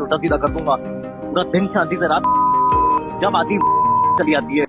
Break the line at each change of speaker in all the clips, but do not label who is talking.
उल्टा सीधा कर दूंगा। पूरा दिन शांति से रात जब आती चली आती है।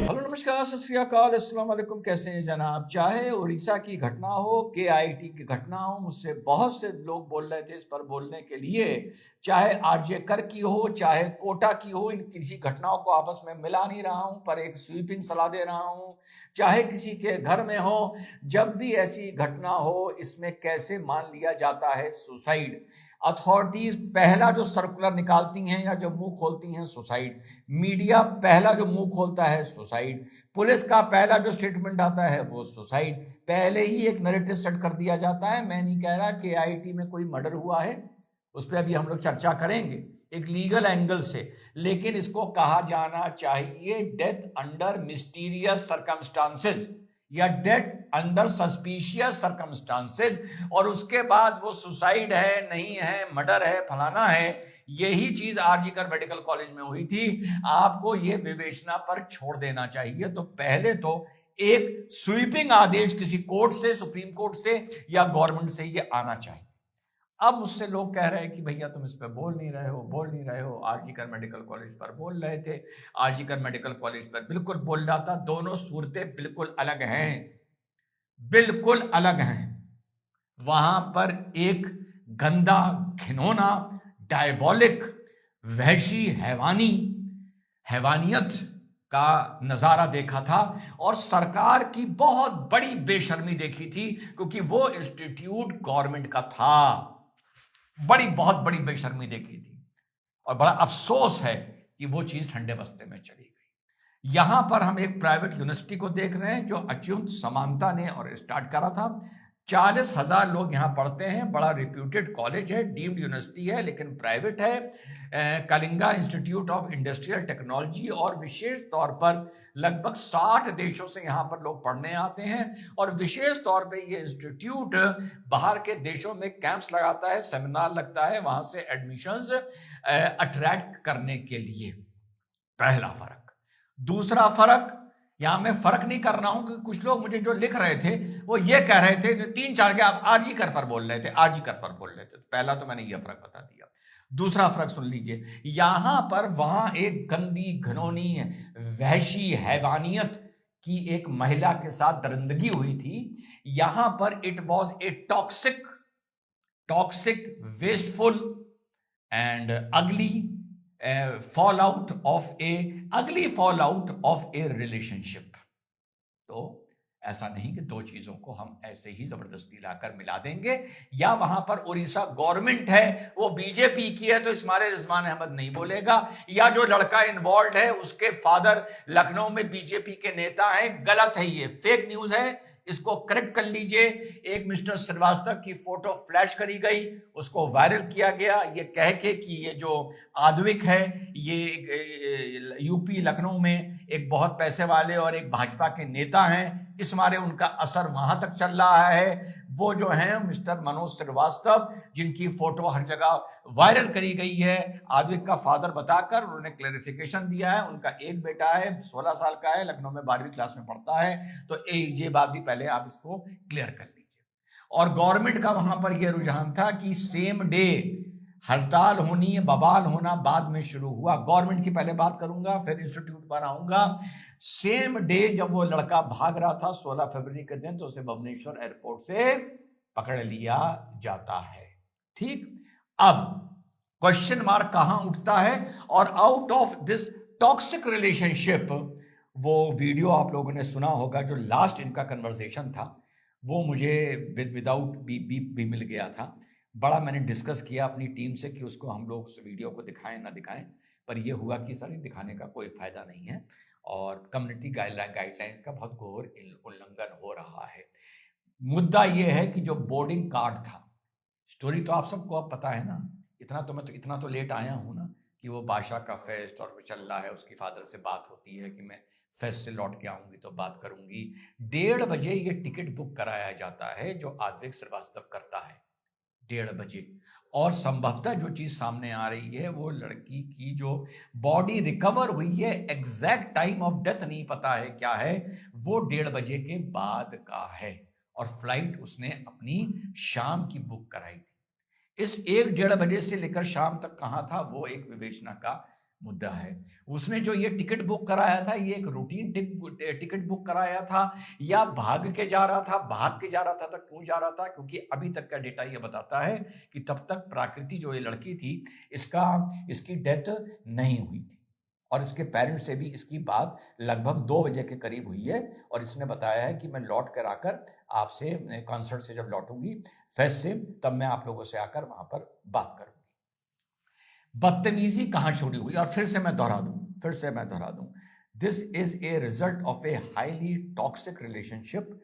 हेलो नमस्कार सत श्री अकाल अस्सलाम वालेकुम। कैसे हैं जनाब? चाहे उड़ीसा की घटना हो, केआईटी की घटना हो, मुझसे बहुत से लोग बोल रहे थे इस पर बोलने के लिए। चाहे आरजे कर की हो, चाहे कोटा की हो, इन किसी घटनाओं को आपस में मिला नहीं रहा हूं, पर एक स्वीपिंग सलाह दे रहा हूं। चाहे किसी के घर में हो, जब भी ऐसी घटना हो, इसमें कैसे मान लिया जाता है सुसाइड। अथॉरिटीज पहला जो सर्कुलर निकालती हैं या जो मुंह खोलती हैं सुसाइड। मीडिया पहला जो मुंह खोलता है सुसाइड। पुलिस का पहला जो स्टेटमेंट आता है वो सुसाइड। पहले ही एक नैरेटिव सेट कर दिया जाता है। मैं नहीं कह रहा कि आईआईटी में कोई मर्डर हुआ है, उस पर अभी हम लोग चर्चा करेंगे एक लीगल एंगल से, लेकिन इसको कहा जाना चाहिए डेथ अंडर मिस्टीरियस सर्कमस्टांसेस या डेथ अंडर सस्पिशियस सर्कमस्टांसेस। और उसके बाद वो सुसाइड है, नहीं है, मर्डर है, फलाना है। यही चीज आरजीकर मेडिकल कॉलेज में हुई थी। आपको ये विवेचना पर छोड़ देना चाहिए। तो पहले तो एक स्वीपिंग आदेश किसी कोर्ट से, सुप्रीम कोर्ट से या गवर्नमेंट से ये आना चाहिए। अब मुझसे लोग कह रहे हैं कि भैया तुम इस पर बोल नहीं रहे हो। आरजीकर मेडिकल कॉलेज पर बोल रहे थे, आरजीकर मेडिकल कॉलेज पर बिल्कुल बोल रहा था। दोनों सूरतें बिल्कुल अलग हैं, बिल्कुल अलग हैं। वहां पर एक गंदा, घिनौना, डायबॉलिक, वहशी, हैवानियत का नजारा देखा था और सरकार की बहुत बड़ी बेशर्मी देखी थी, क्योंकि वो इंस्टीट्यूट गवर्नमेंट का था। बहुत बड़ी बेशर्मी देखी थी और बड़ा अफसोस है कि वो चीज ठंडे बस्ते में चली गई। यहां पर हम एक प्राइवेट यूनिवर्सिटी को देख रहे हैं जो अच्युत समानता ने और स्टार्ट करा था। 40,000 लोग यहां पढ़ते हैं। बड़ा रिप्यूटेड कॉलेज है, डीम्ड यूनिवर्सिटी है, लेकिन प्राइवेट है। Kalinga institute of industrial technology. और विशेष तौर पर लगभग 60 देशों से यहां पर लोग पढ़ने आते हैं। और विशेष तौर पे ये इंस्टीट्यूट बाहर के देशों में कैंप्स लगाता है, सेमिनार लगता है, वहां से एडमिशंस अट्रैक्ट करने के लिए। पहला फर्क। दूसरा फर्क, यहां मैं फर्क नहीं कर रहा हूं कि कुछ लोग मुझे जो लिख रहे थे वो ये कह रहे थे, 3-4 के आप आरजी कर पर बोल रहे थे, आरजी कर पर बोल रहे थे। पहला तो मैंने ये फर्क बता दिया। दूसरा फर्क सुन लीजिए। यहां पर वहां एक गंदी, घिनौनी, वहशी, हैवानियत की एक महिला के साथ दरिंदगी हुई थी। यहां पर it was a toxic, wasteful and ugly fall out of a relationship. तो ऐसा नहीं कि दो चीजों को हम ऐसे ही जबरदस्ती लाकर मिला देंगे। या वहां पर उड़ीसा गवर्नमेंट है, वो बीजेपी की है, तो इस मारे रिजवान अहमद नहीं बोलेगा। या जो लड़का इन्वॉल्व है उसके फादर लखनऊ में बीजेपी के नेता हैं। गलत है, ये फेक न्यूज है, इसको करेक्ट कर लीजिए। एक मिस्टर श्रीवास्तव की फोटो फ्लैश करी गई, उसको वायरल किया गया ये कह के कि ये जो आद्विक है ये यूपी लखनऊ में एक बहुत पैसे वाले और एक भाजपा के नेता हैं। इस मारे उनका असर वहां तक चल रहा है। वो जो हैं मिस्टर मनोज श्रीवास्तव, जिनकी फोटो हर जगह वायरल करी गई है, आद्विक का फादर बताकर उन्होंने क्लेरिफिकेशन दिया है। उनका एक बेटा है, 16 साल का है, लखनऊ में 12वीं क्लास में पढ़ता है। तो ये बात भी पहले आप इसको क्लियर कर लीजिए। और गवर्नमेंट का वहां पर यह रुझान था कि सेम डे हड़ताल होनी, बवाल होना बाद में शुरू हुआ। गवर्नमेंट की पहले बात करूंगा, फिर इंस्टीट्यूट पर आऊंगा। सेम डे जब वो लड़का भाग रहा था 16 फरवरी के दिन, तो उसे भुवनेश्वर एयरपोर्ट से पकड़ लिया जाता है। ठीक। अब क्वेश्चन मार्क कहां उठता है? और out of this toxic relationship, वो वीडियो आप लोगों ने सुना होगा जो लास्ट इनका कन्वर्सेशन था, वो मुझे विदाउट बीप भी मिल गया था। बड़ा मैंने डिस्कस किया अपनी टीम से कि उसको हम लोग उस वीडियो को दिखाएं ना दिखाएं, पर यह हुआ कि सर दिखाने का कोई फायदा नहीं है और कम्युनिटी गाइडलाइंस का बहुत घोर उल्लंघन हो रहा है। मुद्दा यह है कि जो बोर्डिंग कार्ड था, स्टोरी तो आप सबको अब पता है ना। इतना तो लेट आया हूं ना कि वो बादशाह का फेस्ट और चल रहा है, उसकी फादर से बात होती है कि मैं फेस्ट से लौट के आऊंगी तो बात करूंगी। 1:30 बजे ये टिकट बुक कराया जाता है जो आद्विक श्रीवास्तव करता है, 1:30 बजे। और संभवतः जो चीज सामने आ रही है वो लड़की की जो बॉडी रिकवर हुई है, एग्जैक्ट टाइम ऑफ डेथ नहीं पता है क्या है, वो 1:30 बजे के बाद का है और फ्लाइट उसने अपनी शाम की बुक कराई थी। इस 1-1:30 बजे से लेकर शाम तक कहाँ था वो एक विवेचना का मुद्दा है। उसने जो ये टिकट बुक कराया था, ये एक रूटीन टिकट बुक कराया था या भाग के जा रहा था? भाग के जा रहा था तो क्यों जा रहा था? क्योंकि अभी तक का डेटा ये बताता है कि तब तक प्राकृति जो ये लड़की थी, इसकी डेथ नहीं हुई थी और इसके पेरेंट्स से भी इसकी बात लगभग 2 बजे के करीब हुई है और इसने बताया है कि मैं लौट कर आकर आपसे, कॉन्सर्ट से जब लौटूंगी, फेस्ट से, तब मैं आप लोगों से आकर वहां पर बात करूंगी। बदतमीजी कहां शुरू हुई? और फिर से मैं दोहरा दूं, this is a result of a highly toxic relationship.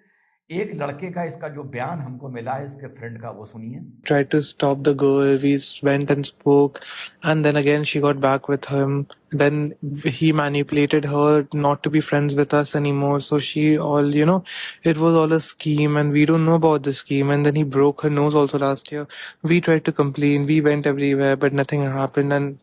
एक लड़के का इसका जो बयान हमको मिला है इसके फ्रेंड का, वो सुनिए।
Tried to stop the girl. We went and spoke, and then again she got back with him. Then he manipulated her not to be friends with us anymore. So she it was all a scheme, and we don't know about the scheme. And then he broke her nose also last year. We tried to complain. We went everywhere, but nothing happened. And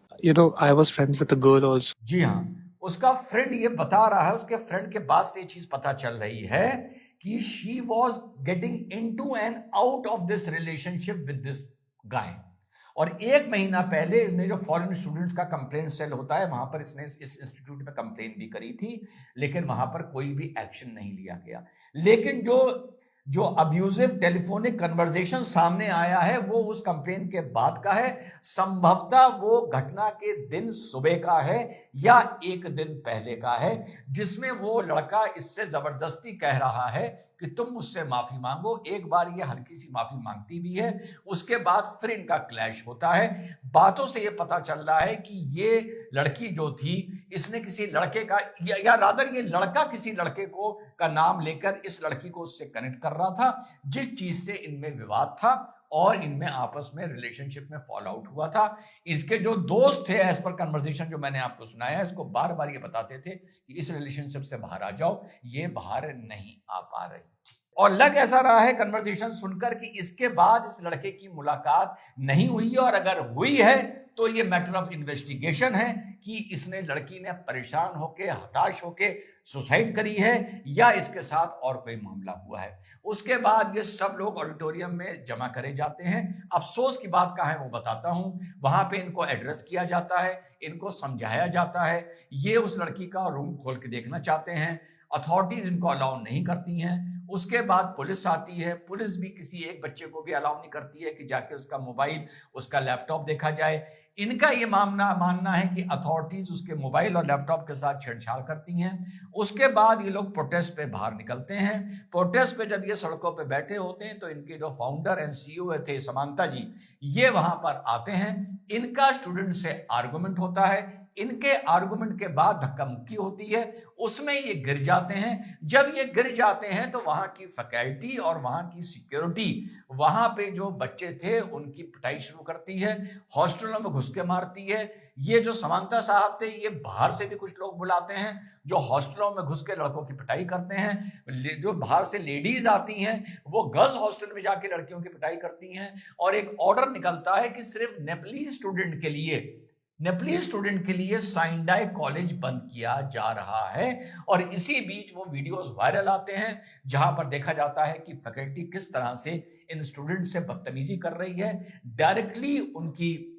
I was friends with the girl also.
जी हाँ, उसका friend ये बता रहा है, उसके friend के बाद से ये चीज पता चल रही है कि she was getting into and out of this relationship with this guy. और 1 महीना पहले इसने जो फॉरेन स्टूडेंट्स का कंप्लेंट सेल होता है वहां पर इसने इस इंस्टीट्यूट में कंप्लेन भी करी थी, लेकिन वहां पर कोई भी एक्शन नहीं लिया गया। लेकिन जो अब्यूजिव टेलीफोनिक कन्वर्सेशन सामने आया है वो उस कंप्लेन के बाद का है। संभवतः वो घटना के दिन सुबह का है या 1 दिन पहले का है, जिसमें वो लड़का इससे जबरदस्ती कह रहा है कि तुम मुझसे माफी मांगो। एक बार ये हल्की सी माफी मांगती भी है, उसके बाद फिर इनका क्लैश होता है। बातों से ये पता चल रहा है कि ये लड़की जो थी, इसने किसी लड़के का या रादर ये लड़का किसी लड़के को का नाम लेकर इस लड़की को उससे कनेक्ट कर रहा था, जिस चीज से इनमें विवाद था और इनमें आपस में रिलेशनशिप में फॉल आउट हुआ था। इसके जो दोस्त थे, एज पर कन्वर्सेशन जो मैंने आपको सुनाया, इसको बार बार ये बताते थे कि इस रिलेशनशिप से बाहर आ जाओ, ये बाहर नहीं आ पा रही थी। और लग ऐसा रहा है कन्वर्सेशन सुनकर कि इसके बाद इस लड़के की मुलाकात नहीं हुई है, और अगर हुई है तो ये मैटर ऑफ इन्वेस्टिगेशन है कि इसने लड़की ने परेशान होके, हताश होके सुसाइड करी है या इसके साथ और कोई मामला हुआ है। उसके बाद ये सब लोग ऑडिटोरियम में जमा करे जाते हैं। अफसोस की बात कहाँ है वो बताता हूं। वहां पे इनको एड्रेस किया जाता है, इनको समझाया जाता है, ये उस लड़की का रूम खोल के देखना चाहते हैं, अथॉरिटीज इनको अलाउ नहीं करती हैं। उसके बाद पुलिस आती है, पुलिस भी किसी एक बच्चे को भी अलाउ नहीं करती है कि जाके उसका मोबाइल, उसका लैपटॉप देखा जाए। इनका ये मानना है कि अथॉरिटीज उसके मोबाइल और लैपटॉप के साथ छेड़छाड़ करती हैं। उसके बाद ये लोग प्रोटेस्ट पे बाहर निकलते हैं। प्रोटेस्ट पे जब ये सड़कों पे बैठे होते हैं तो इनके जो फाउंडर एंड सीईओ थे, समांता जी, ये वहां पर आते हैं। इनका स्टूडेंट से आर्गुमेंट होता है, इनके आर्गुमेंट के बाद धक्का मुक्की होती है, उसमें ये गिर जाते हैं। जब ये गिर जाते हैं तो वहां की फैकल्टी और वहां की सिक्योरिटी वहां पे जो बच्चे थे उनकी पिटाई शुरू करती है, हॉस्टलों में घुस के मारती है। ये जो समांता साहब थे, ये बाहर से भी कुछ लोग बुलाते हैं जो हॉस्टलों में घुस के लड़कों की पिटाई करते हैं। जो बाहर से लेडीज आती हैं वो गर्ल्स हॉस्टल में जाके लड़कियों की पिटाई करती हैं। और एक ऑर्डर निकलता है कि सिर्फ नेपली स्टूडेंट के लिए साइंडाई कॉलेज बंद किया जा रहा है। और इसी बीच वो वीडियोस वायरल आते हैं जहां पर देखा जाता है कि फैकल्टी किस तरह से इन स्टूडेंट से बदतमीजी कर रही है, डायरेक्टली उनकी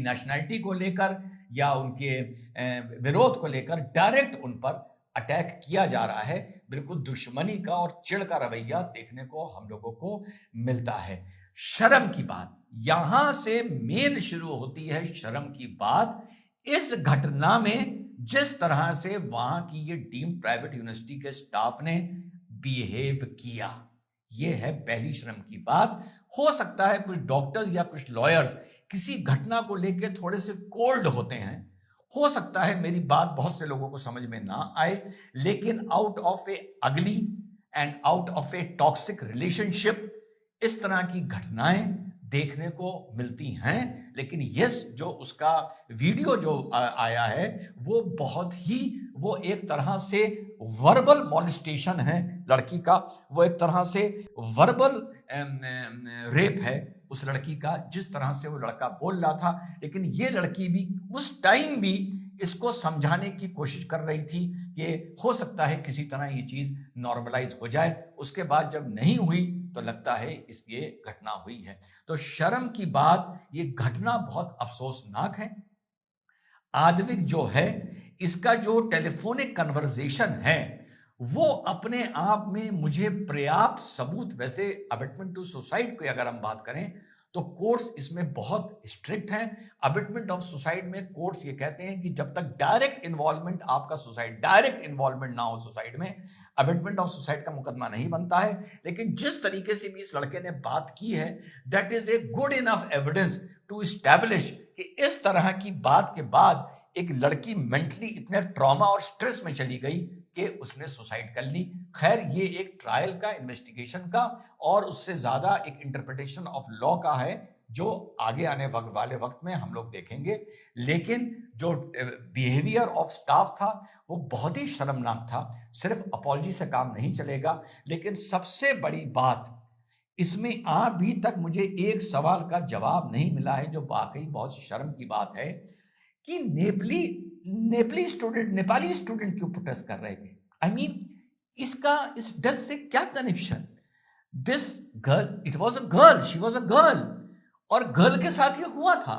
नेशनैलिटी को लेकर या उनके विरोध को लेकर डायरेक्ट उन पर अटैक किया जा रहा है। बिल्कुल दुश्मनी का और चिढ़ का रवैया देखने को हम लोगों को मिलता है। शर्म की बात यहां से मेन शुरू होती है। शर्म की बात इस घटना में जिस तरह से वहां की ये डीम्ड प्राइवेट यूनिवर्सिटी के स्टाफ ने बिहेव किया, ये है पहली शर्म की बात। हो सकता है कुछ डॉक्टर्स या कुछ लॉयर्स किसी घटना को लेकर थोड़े से कोल्ड होते हैं, हो सकता है मेरी बात बहुत से लोगों को समझ में ना आए, लेकिन आउट ऑफ ए अगली and out of a toxic relationship इस तरह की घटनाएं देखने को मिलती हैं। लेकिन यस, जो उसका वीडियो जो आया है वो बहुत ही, वो एक तरह से वर्बल मॉलेस्टेशन है लड़की का, वो एक तरह से वर्बल रेप है उस लड़की का, जिस तरह से वो लड़का बोल रहा था। लेकिन ये लड़की भी उस टाइम भी इसको समझाने की कोशिश कर रही थी कि हो सकता है किसी तरह ये चीज नॉर्मलाइज हो जाए। उसके बाद जब नहीं हुई तो लगता है इस ये घटना हुई है। तो शर्म की बात, ये घटना बहुत अफसोसनाक है। आद्विक जो है, इसका जो टेलीफोनिक कन्वर्सेशन है वो अपने आप में मुझे पर्याप्त सबूत, वैसे अबेटमेंट टू सुसाइड की अगर हम बात करें तो कोर्ट्स इसमें बहुत स्ट्रिक्ट हैं। अबेटमेंट ऑफ सुसाइड में कोर्ट्स ये कहते हैं कि जब तक डायरेक्ट इन्वॉल्वमेंट आपका सुसाइड, डायरेक्ट इन्वॉल्वमेंट ना हो सुसाइड में, अबेटमेंट ऑफ सुसाइड का मुकदमा नहीं बनता है। लेकिन जिस तरीके से भी इस लड़के ने बात की है, that is a good enough evidence to establish कि इस तरह की बात के बाद एक लड़की मेंटली इतने ट्रॉमा और स्ट्रेस में चली गई कि उसने सुसाइड कर ली। खैर, ये एक ट्रायल का, इन्वेस्टिगेशन का और उससे ज्यादा एक इंटरप्रिटेशन ऑफ लॉ का है जो आगे आने वाले वक्त में हम लोग देखेंगे। लेकिन जो बिहेवियर ऑफ स्टाफ था वो बहुत ही शर्मनाक था। सिर्फ अपॉलजी से काम नहीं चलेगा। लेकिन सबसे बड़ी बात, इसमें अभी तक मुझे एक सवाल का जवाब नहीं मिला है जो वाकई बहुत शर्म की बात है कि नेपाली स्टूडेंट क्यों प्रोटेस्ट कर रहे थे। आई मीन इसका इस डेथ से क्या connection? This girl, it was a girl, she was a girl, और गर्ल के साथ ये हुआ था।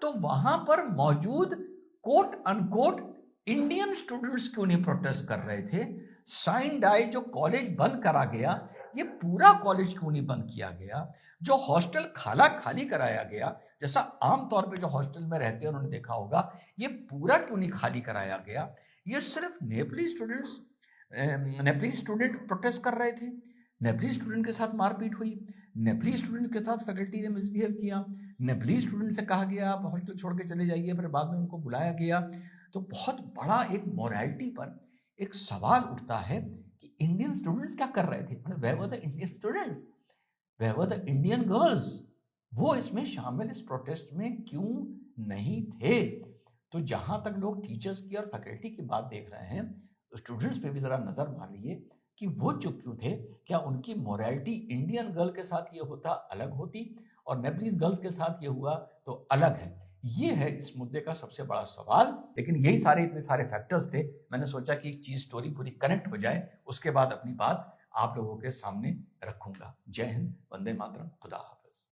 तो वहां पर मौजूद कोट अनकोट इंडियन स्टूडेंट्स क्यों नहीं प्रोटेस्ट कर रहे थे? साइन डाई जो कॉलेज बंद करा गया, ये पूरा कॉलेज क्यों नहीं बंद किया गया? जो हॉस्टल खाली कराया गया, जैसा आमतौर पे जो हॉस्टल में रहते हैं उन्होंने देखा होगा, ये पूरा क्यों नहीं खाली कराया गया? ये सिर्फ नेपाली स्टूडेंट प्रोटेस्ट कर रहे थे। नेपाली स्टूडेंट के साथ मारपीट हुई, नेपाली स्टूडेंट के साथ फैकल्टी ने मिसबिहेव किया, नेपाली स्टूडेंट से कहा गया आप हॉस्टल छोड़ के चले जाइए, फिर बाद में उनको बुलाया गया। तो बहुत बड़ा एक मोरालिटी पर एक सवाल उठता है कि इंडियन स्टूडेंट्स क्या कर रहे थे? Where were the Indian students, where were the Indian girls? वो इसमें शामिल इस प्रोटेस्ट में क्यों नहीं थे? तो जहां तक लोग टीचर्स की और फैकल्टी की बात देख रहे हैं, तो स्टूडेंट्स पे भी जरा नजर मारिए कि वो चुप क्यों थे। क्या उनकी मोरालिटी इंडियन गर्ल के साथ ये होता अलग होती और नेपलीज गर्ल्स के साथ ये हुआ तो अलग है? ये है इस मुद्दे का सबसे बड़ा सवाल। लेकिन यही इतने सारे फैक्टर्स थे, मैंने सोचा कि एक चीज स्टोरी पूरी कनेक्ट हो जाए, उसके बाद अपनी बात आप लोगों के सामने रखूंगा। जय हिंद, वंदे मातरम, खुदा हाफिज।